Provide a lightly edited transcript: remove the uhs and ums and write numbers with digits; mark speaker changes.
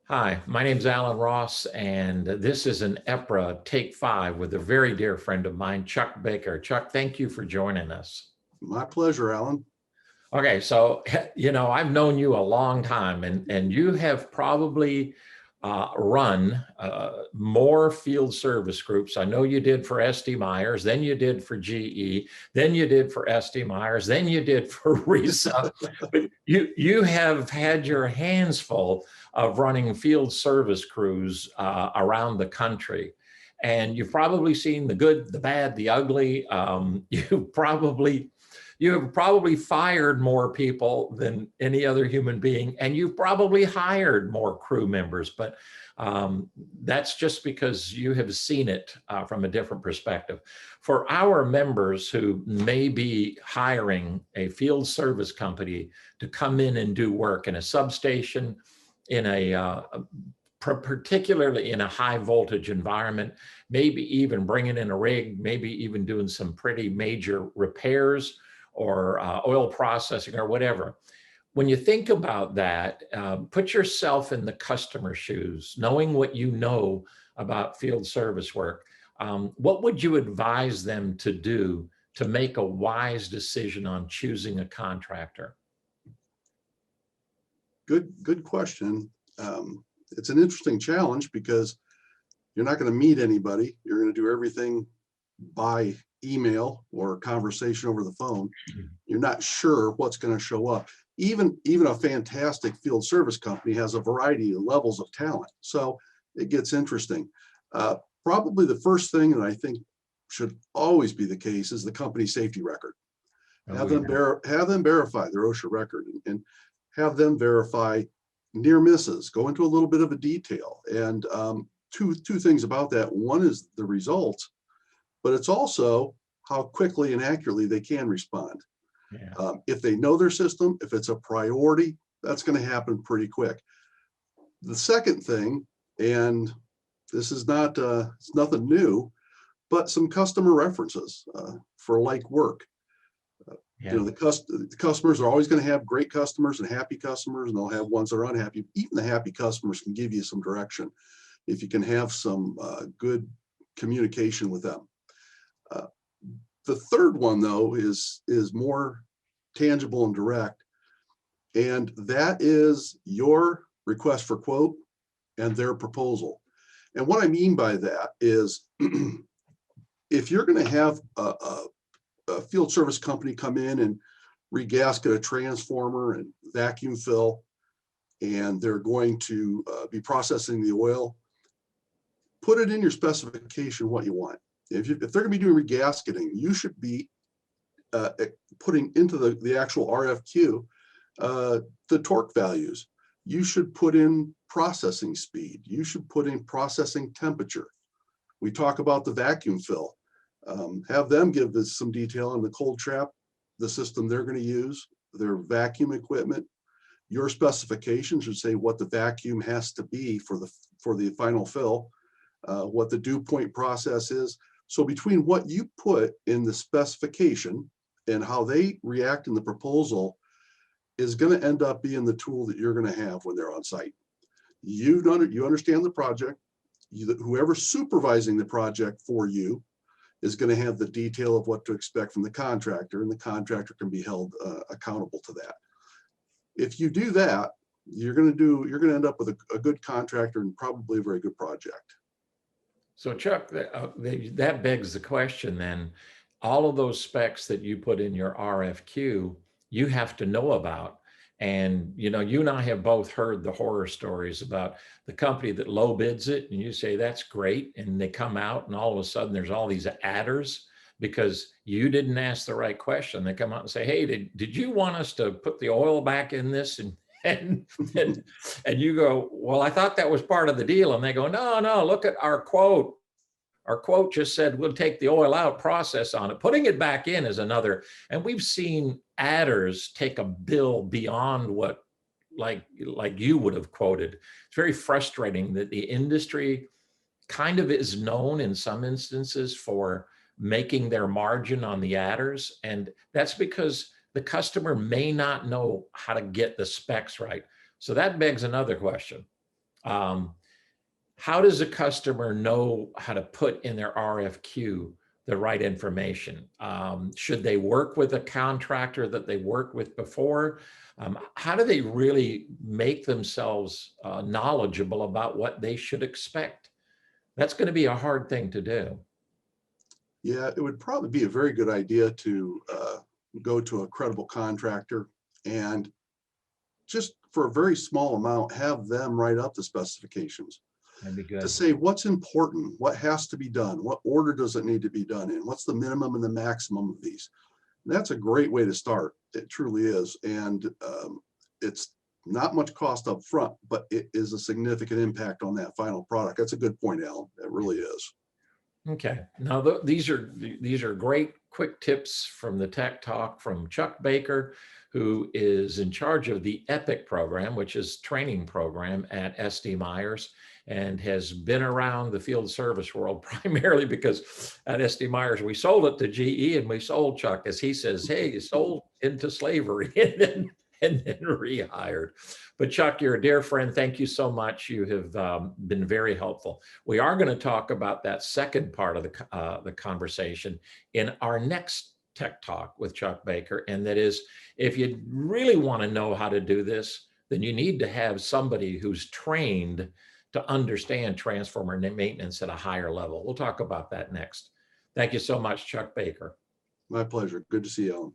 Speaker 1: Hi, my name's Alan Ross, and this is an EPRA Take 5 with a very dear friend of mine, Chuck Baker. Chuck, thank you for joining us.
Speaker 2: My pleasure, Alan.
Speaker 1: Okay, so, I've known you a long time, and you have probably run more field service groups. I know you did for SD Myers, then you did for GE, then you did for SD Myers, then you did for RISA. But you have had your hands full of running field service crews around the country. And you've probably seen the good, the bad, the ugly. You have probably fired more people than any other human being, and you've probably hired more crew members, but that's just because you have seen it from a different perspective. For our members who may be hiring a field service company to come in and do work in a substation, in particularly in a high voltage environment, maybe even bringing in a rig, maybe even doing some pretty major repairs or oil processing or whatever. When you think about that, put yourself in the customer's shoes, knowing what you know about field service work. What would you advise them to do to make a wise decision on choosing a contractor?
Speaker 2: Good question. It's an interesting challenge because you're not going to meet anybody. You're going to do everything by email or conversation over the phone. You're not sure what's going to show up. Even a fantastic field service company has a variety of levels of talent. So it gets interesting. Probably the first thing that I think should always be the case is the company safety record. Have them verify their OSHA record and have them verify near misses. Go into a little bit of a detail. And two things about that. One is the results, but it's also how quickly and accurately they can respond.
Speaker 1: Yeah.
Speaker 2: If they know their system, if it's a priority, that's going to happen pretty quick. The second thing, and this is not it's nothing new, but some customer references for like work.
Speaker 1: Yeah.
Speaker 2: You know, the customers are always going to have great customers and happy customers, and they'll have ones that are unhappy. Even the happy customers can give you some direction if you can have some good communication with them. The third one, though, is more tangible and direct, and that is your request for quote and their proposal. And what I mean by that is if you're going to have a field service company come in and regasket a transformer and vacuum fill, and they're going to be processing the oil, put it in your specification what you want. If they're going to be doing regasketing, you should be putting into the actual RFQ the torque values. You should put in processing speed. You should put in processing temperature. We talk about the vacuum fill. Have them give us some detail on the cold trap, the system they're going to use, their vacuum equipment. Your specification should say what the vacuum has to be for the final fill, what the dew point process is. So between what you put in the specification and how they react in the proposal is going to end up being the tool that you're going to have when they're on site. You understand the project. Whoever's supervising the project for you is going to have the detail of what to expect from the contractor, and the contractor can be held accountable to that. If you do that, you're going to end up with a good contractor and probably a very good project.
Speaker 1: So Chuck, that begs the question then, all of those specs that you put in your RFQ, you have to know about. And, you and I have both heard the horror stories about the company that low bids it, and you say, that's great. And they come out and all of a sudden there's all these adders because you didn't ask the right question. They come out and say, hey, did you want us to put the oil back in this? And you go, well, I thought that was part of the deal. And they go, no, look at our quote. Our quote just said, we'll take the oil out, process on it. Putting it back in is another. And we've seen adders take a bill beyond what like you would have quoted. It's very frustrating that the industry kind of is known in some instances for making their margin on the adders. And that's because the customer may not know how to get the specs right. So that begs another question. How does a customer know how to put in their RFQ the right information? Should they work with a contractor that they worked with before? How do they really make themselves knowledgeable about what they should expect? That's going to be a hard thing to do.
Speaker 2: Yeah, it would probably be a very good idea to go to a credible contractor and just for a very small amount, have them write up the specifications
Speaker 1: That'd be
Speaker 2: to
Speaker 1: good.
Speaker 2: say what's important, what has to be done, what order does it need to be done in, what's the minimum and the maximum of these. And that's a great way to start. It truly is. And it's not much cost up front, but it is a significant impact on that final product. That's a good point, Alan. It really is.
Speaker 1: Okay. Now, these are great quick tips from the Tech Talk from Chuck Baker, who is in charge of the EPIC program, which is training program at SD Myers, and has been around the field service world primarily because at SD Myers, we sold it to GE and we sold Chuck, as he says, hey, you sold into slavery and then rehired. But Chuck, you're a dear friend. Thank you so much. You have been very helpful. We are going to talk about that second part of the conversation in our next Tech Talk with Chuck Baker. And that is, if you really want to know how to do this, then you need to have somebody who's trained to understand transformer maintenance at a higher level. We'll talk about that next. Thank you so much, Chuck Baker.
Speaker 2: My pleasure. Good to see you, Alan.